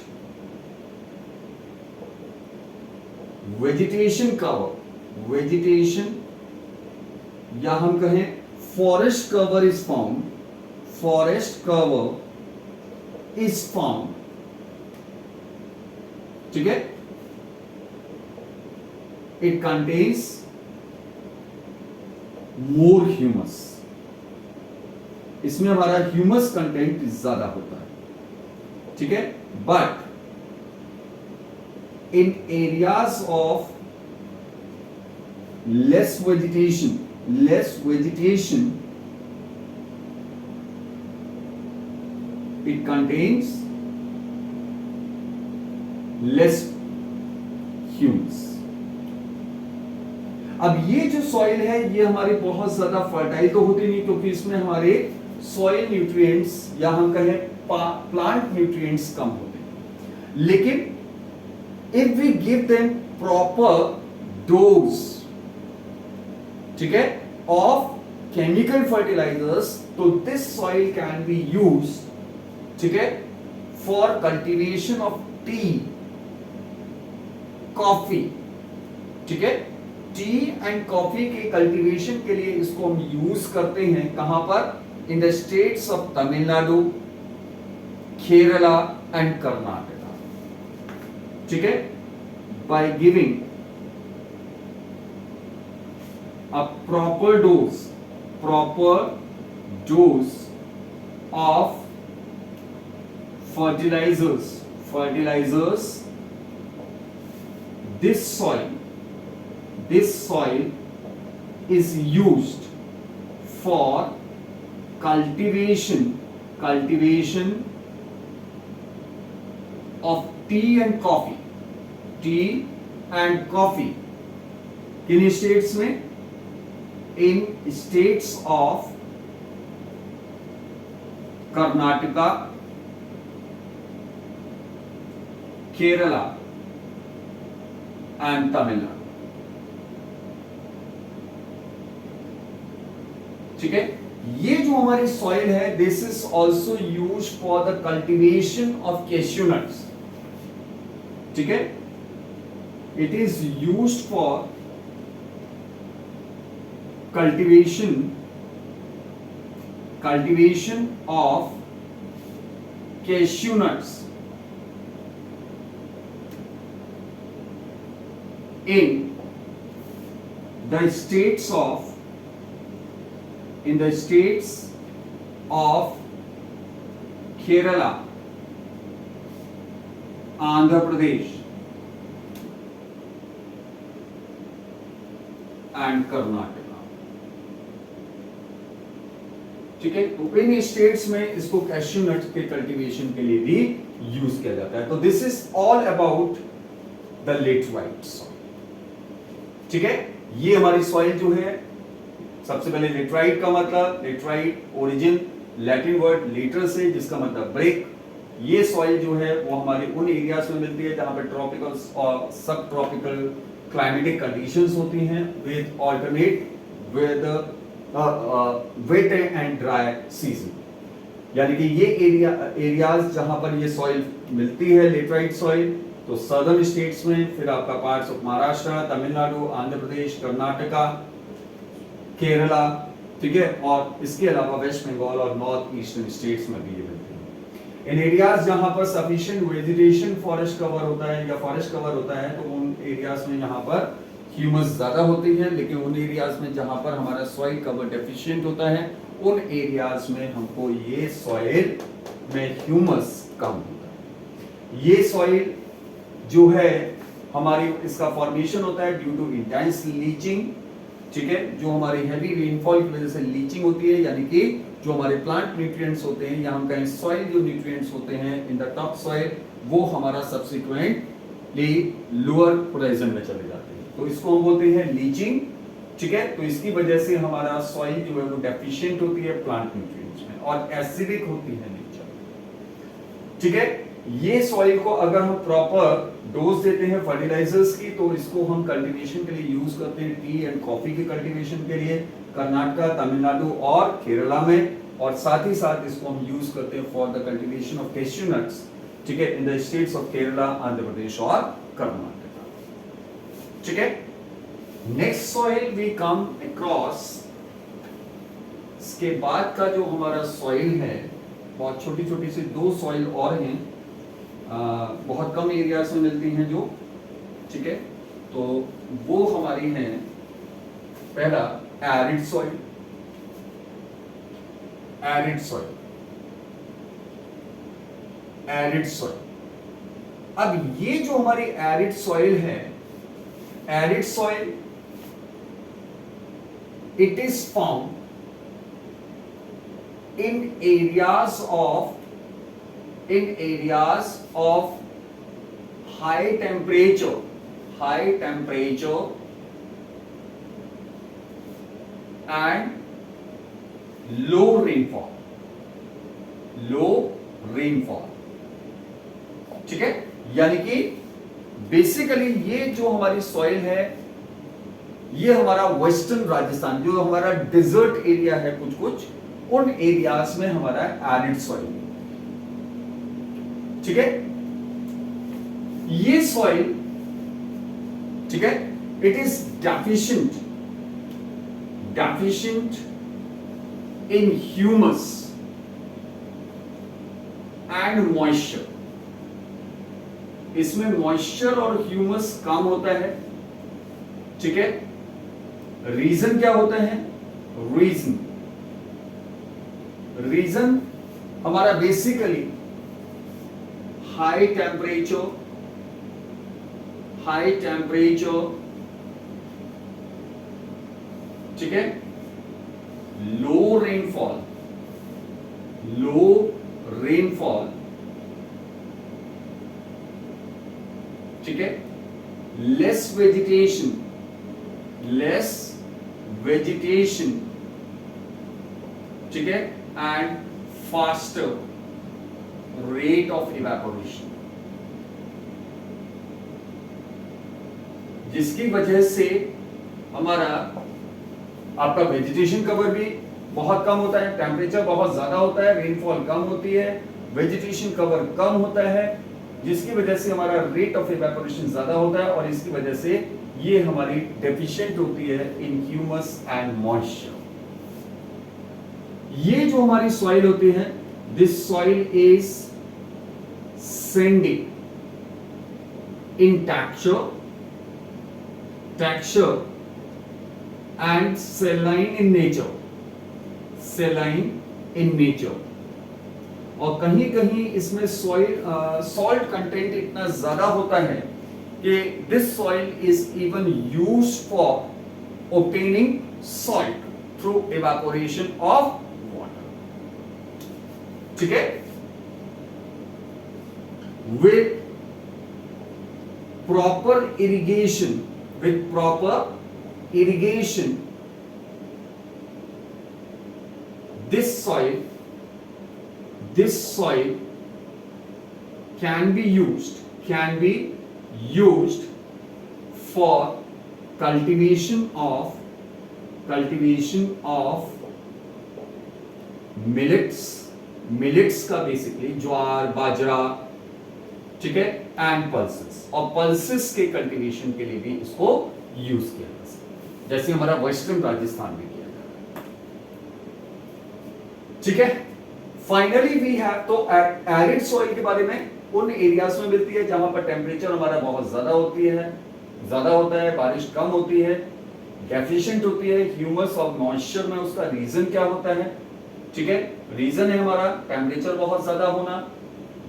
vegetation cover, vegetation या हम कहें forest cover is found, forest cover is found, ठीक है, इट कंटेन्स मोर ह्यूमस, इसमें हमारा ह्यूमस कंटेंट ज्यादा होता है। ठीक है, but in areas of less vegetation it contains less humus। अब ये जो सॉइल है ये हमारी बहुत ज्यादा फर्टाइल तो होती नहीं, क्योंकि इसमें हमारे सॉइल न्यूट्रिएंट्स या हम कहें प्लांट न्यूट्रिएंट्स कम होते हैं, लेकिन if we give them proper dose, ठीक है, of chemical fertilizers, तो this soil can be used, ठीक है, for cultivation of tea, coffee, ठीक है, टी एंड कॉफी के कल्टीवेशन के लिए इसको हम यूज करते हैं। कहां पर? इन the states of Tamil Nadu, Kerala and Karnataka. ठीक है, by giving a proper dose of fertilizers, this soil is used for cultivation of tea and coffee किन स्टेट्स में? In states of Karnataka, Kerala and Tamil Nadu. ठीक है, ये जो हमारी सॉइल है this is also use for the cultivation of cashew nuts. ठीक है, it is used for cultivation of cashew nuts in the states of Kerala, Andhra Pradesh and Karnataka। ठीक है, तो इन स्टेट्स में इसको कैश्यू नट के कल्टीवेशन के लिए भी यूज किया जाता है। तो this is all about the laterite soil. ठीक है, ये हमारी सॉइल जो है, सबसे पहले लेटराइट का मतलब, laterite origin Latin word later से जिसका मतलब ब्रेक। ये सॉइल जो है वो हमारे उन एरियाज में मिलती है जहां पर ट्रॉपिकल और सब ट्रॉपिकल क्लाइमेटिक कंडीशंस होती हैं with alternate weather, wet and dry season. यानी कि ये एरियाज जहां पर ये सॉइल मिलती है लेटराइट सॉइल, तो सदर्न स्टेट्स में, फिर आपका पार्ट्स ऑफ महाराष्ट्र, तमिलनाडु, आंध्र प्रदेश, कर्नाटका, केरला, ठीक है, और इसके अलावा वेस्ट बंगाल और नॉर्थ ईस्टर्न स्टेट्स में भी ये मिलती है। इन एरियाज जहां पर सफिशिएंट वेजिटेशन फॉरेस्ट कवर होता है या फॉरेस्ट कवर होता है, तो उन एरियाज में यहाँ पर ह्यूमस ज्यादा होती है, लेकिन उन एरियाज में जहां पर हमारा सॉइल कवर डेफिशिएंट होता है, उन एरियाज में हमको ये सॉइल में ह्यूमस कम होता है। ये सॉइल जो है हमारी इसका फॉर्मेशन होता है ड्यू टू इंटेंस लीचिंग, ठीक है, जो हमारी हैवी रेनफॉल की वजह से लीचिंग होती है, यानी कि जो हमारे प्लांट न्यूट्रिएंट्स होते हैं या हम कहें सॉइल जो न्यूट्रिएंट्स होते हैं इन द टॉप सॉइल, वो हमारा सब्सिक्वेंटली लोअर होराइजन में चले जाते हैं, तो इसको हम बोलते हैं लीचिंग, ठीक है। तो इसकी वजह से हमारा सॉइल जो है वो डेफिशिएंट होती है प्लांट न्यूट्रिएंट्स में और एसिडिक होती है नेचर, ठीक है। ये सॉइल को अगर हम प्रॉपर डोज देते हैं फर्टिलाइजर्स की, तो इसको हम कल्टीवेशन के लिए यूज करते हैं टी एंड कॉफी के कल्टीवेशन के लिए कर्नाटका, तमिलनाडु और केरला में, और साथ ही साथ इसको हम यूज करते हैं for the cultivation of cashew nuts, ठीक है, in the states of Kerala, Andhra Pradesh और कर्नाटका, ठीक है। Next soil we come across, इसके बाद का जो हमारा सॉइल है, बहुत छोटी छोटी सी दो सॉइल और हैं, बहुत कम एरियाज में मिलती हैं जो, ठीक है, तो वो हमारी हैं, पहला arid soil, arid soil, arid soil. अब ये जो हमारी एरिड सॉइल है, arid soil, it is found in areas of high temperature and low rainfall, ठीक है। यानी कि बेसिकली ये जो हमारी सॉइल है, ये हमारा वेस्टर्न राजस्थान, जो हमारा डिजर्ट एरिया है, कुछ उन एरियाज में हमारा एरिड सॉइल, ठीक है। ये सॉइल, ठीक है, it is deficient in humus and moisture, इसमें मॉइस्चर और ह्यूमस कम होता है, ठीक है। रीजन क्या होता है? रीजन हमारा बेसिकली हाई टेम्परेचर, ठीक है, लो रेनफॉल, ठीक है, लेस वेजिटेशन, ठीक है, and faster rate of evaporation, जिसकी वजह से हमारा आपका वेजिटेशन कवर भी बहुत कम होता है, टेम्परेचर बहुत ज्यादा होता है, रेनफॉल कम होती है, वेजिटेशन कवर कम होता है, जिसकी वजह से हमारा रेट ऑफ इवेपोरेशन ज्यादा होता है, और इसकी वजह से ये हमारी डेफिशिएंट होती है इन ह्यूमस एंड मॉइस्चर। ये जो हमारी सॉइल होती है, this soil is sandy in texture and saline in nature, और कहीं कहीं इसमें सॉल्ट कंटेंट इतना ज्यादा होता है कि this soil is even used for obtaining salt through evaporation of water, ठीक है। with proper irrigation, this soil can be used for cultivation of millets का बेसिकली ज्वार, बाजरा, ठीक है, एंड पल्सेस, और पल्सेस के कल्टीवेशन के लिए भी इसको यूज किया जा सकता है, जैसे हमारा वेस्टर्न राजस्थान में किया जा रहा है, ठीक है। फाइनली वी हैव, तो एरिड सॉइल के बारे में उन एरियाज में मिलती है जहां पर टेम्परेचर हमारा बहुत ज्यादा होता है, बारिश कम होती है, डेफिशिएंट होती है ह्यूमस और मॉइस्चर में। उसका रीजन क्या होता है, ठीक है, रीजन है हमारा टेम्परेचर बहुत ज्यादा होना,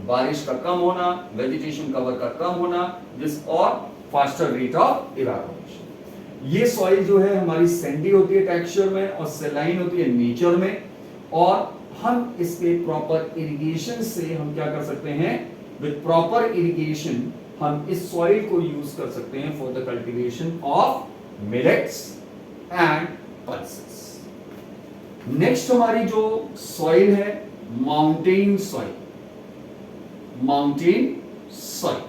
बारिश का कम होना, वेजिटेशन कवर का कम होना, जिस और फास्टर रेट ऑफ इवापोरेशन। ये सॉइल जो है हमारी सैंडी होती है टेक्सचर में और सेलाइन होती है नेचर में, और हम इसके प्रॉपर इरिगेशन से हम क्या कर सकते हैं, विद प्रॉपर इरिगेशन हम इस सॉइल को यूज कर सकते हैं for the cultivation of millets and pulses. Next हमारी जो सॉइल है माउंटेन सॉइल। माउंटेन सॉइल,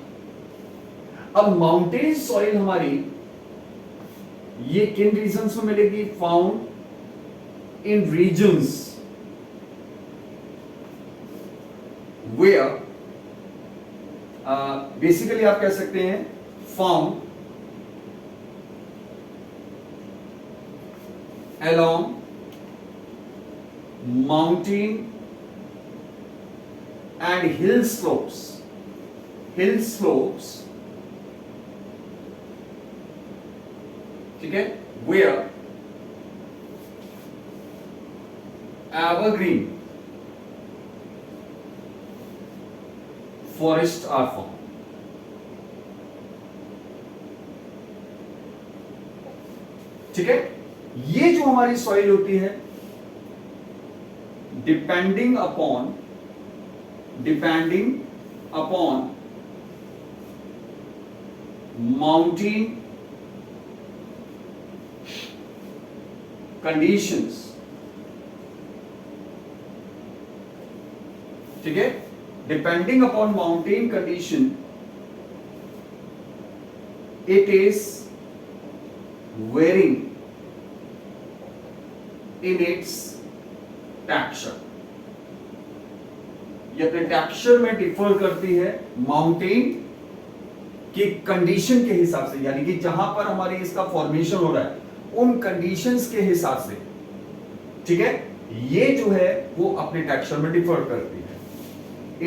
अब माउंटेन सॉइल हमारी ये किन रीजन्स में मिलेगी, found in regions where basically आप कह सकते हैं found along mountain and hill slopes, ठीक है, where evergreen forests are found। ठीक है, ये जो हमारी सॉइल होती है डिपेंडिंग अपॉन माउंटेन कंडीशंस, ठीक है, depending upon mountain condition it is varying in its texture, ये अपने टेक्सचर में डिफर करती है माउंटेन की कंडीशन के हिसाब से, यानी कि जहां पर हमारी इसका फॉर्मेशन हो रहा है उन कंडीशंस के हिसाब से, ठीक है, ये जो है वो अपने टेक्सचर में डिफर करती है।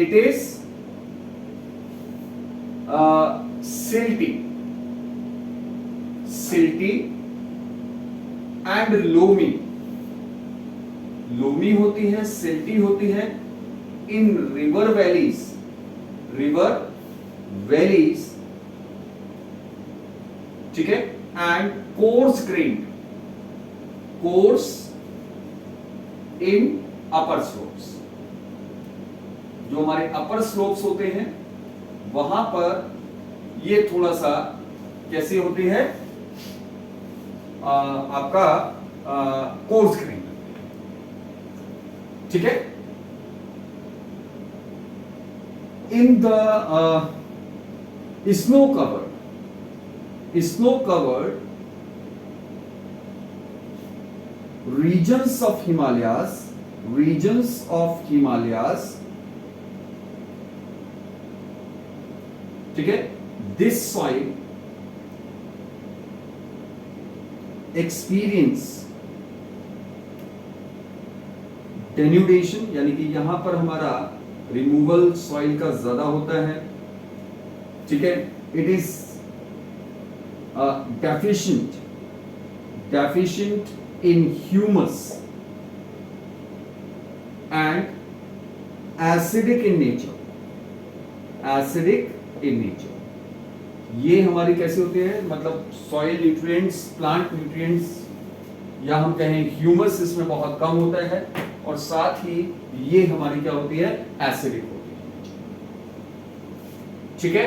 It is silty and loamy, loamy होती है, सिल्टी होती है इन रिवर वैलीज, ठीक है, and course in upper slopes. जो हमारे अपर स्लोप्स होते हैं वहां पर ये थोड़ा सा कैसी होती है, आपका कोर्स ग्रेन, ठीक है। In the snow covered regions of Himalayas, ठीक है, this soil experience denudation, यानी कि यहां पर हमारा रिमूवल सॉइल का ज्यादा होता है, ठीक है। It is deficient in humus and acidic in nature, ये हमारी कैसी होती है, मतलब सॉइल न्यूट्रिएंट्स, प्लांट न्यूट्रिएंट्स, या हम कहें ह्यूमस इसमें बहुत कम होता है, और साथ ही ये हमारी क्या होती है, एसिडिक होती है, ठीक है।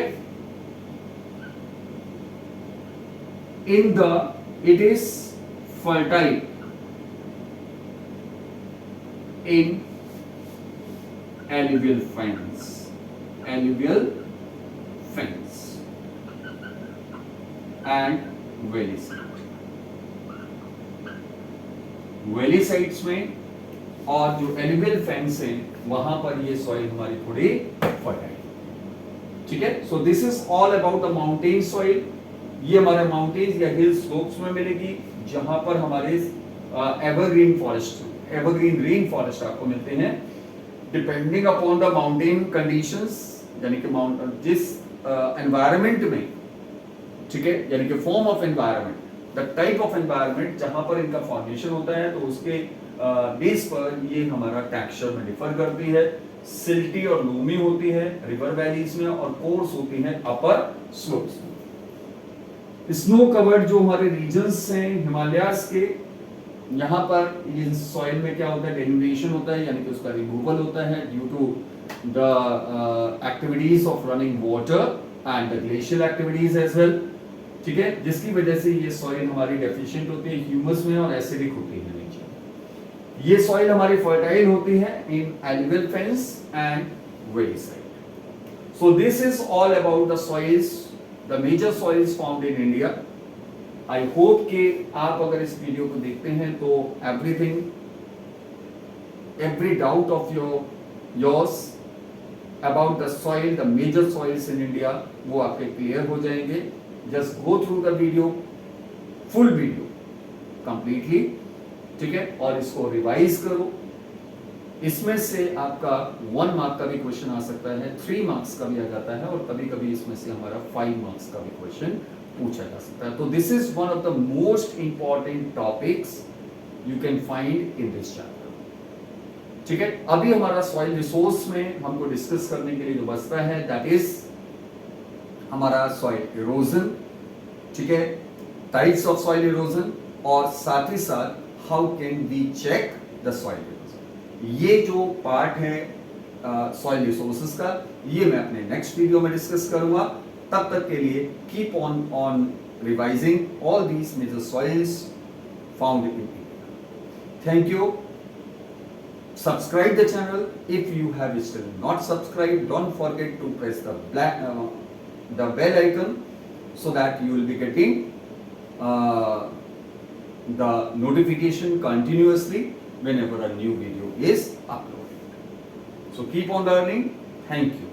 it is fertile in alluvial fens and valley sites में, और जो एलुवियल फेंस हैं वहां पर ये सॉइल हमारी थोड़ी फर्टाइल, ठीक है। So this is all about the mountain soil. ये हमारे माउंटेन्स या हिल स्लोप्स में मिलेगी, जहां पर हमारे एवरग्रीन रेन फॉरेस्ट आपको मिलते हैं, depending upon the mountain conditions, यानी कि जिस एनवायरनमेंट में, ठीक है, यानी कि form of environment, the type of environment जहां पर इनका फॉर्मेशन होता है, तो उसके बेस पर ये हमारा टेक्सचर में डिफर करती है। सिल्टी और लूमी होती है रिवर वैलीज में, और कोर्स होती है अपर स्लोप्स में। स्नो कवर्ड जो हमारे रीजन्स हैं हिमालयास के, यहाँ पर ये सॉइल में क्या होता है, डेन्यूडेशन होता है, यानी कि उसका रिमूवल होता है due to the activities of running water and the glacial activities as well. ठीक है, जिसकी वजह से ये सॉइल हमारी डेफिशिएंट होती है ह्यूमस में और एसिडिक होती है नेचर। ये सॉइल हमारी फर्टाइल होती है in alluvial fans and valley side. So this is all about the soils, the major soils found in India. I hope कि आप अगर इस वीडियो को देखते हैं तो everything, every doubt of yours about the soil, the major soils in India, वो आपके क्लियर हो जाएंगे। Just go through the video, full video completely, ठीक है, और इसको रिवाइज करो। इसमें से आपका 1 मार्क का भी क्वेश्चन आ सकता है, 3 मार्क्स का भी आ जाता है, और कभी कभी इसमें से हमारा 5 मार्क्स का भी क्वेश्चन पूछा जा सकता है। तो this is one of the most important topics you can find in this chapter. ठीक है, अभी हमारा सॉइल रिसोर्स में हमको डिस्कस करने के लिए जो बचता है दैट इज हमारा सॉइल इरोजन। ठीक है, टाइप्स ऑफ सॉइल इरोजन, और साथ ही साथ how can we check the soil erosion. ये जो पार्ट है सॉइल रिसोर्सेज का, ये मैं अपने नेक्स्ट वीडियो में डिस्कस करूंगा। तब तक के लिए keep on revising all these major soils found in India. Thank you. Subscribe the channel if you have still not subscribed. Don't forget to press the bell icon so that you will be getting the notification continuously whenever a new video is uploaded. So keep on learning. Thank you.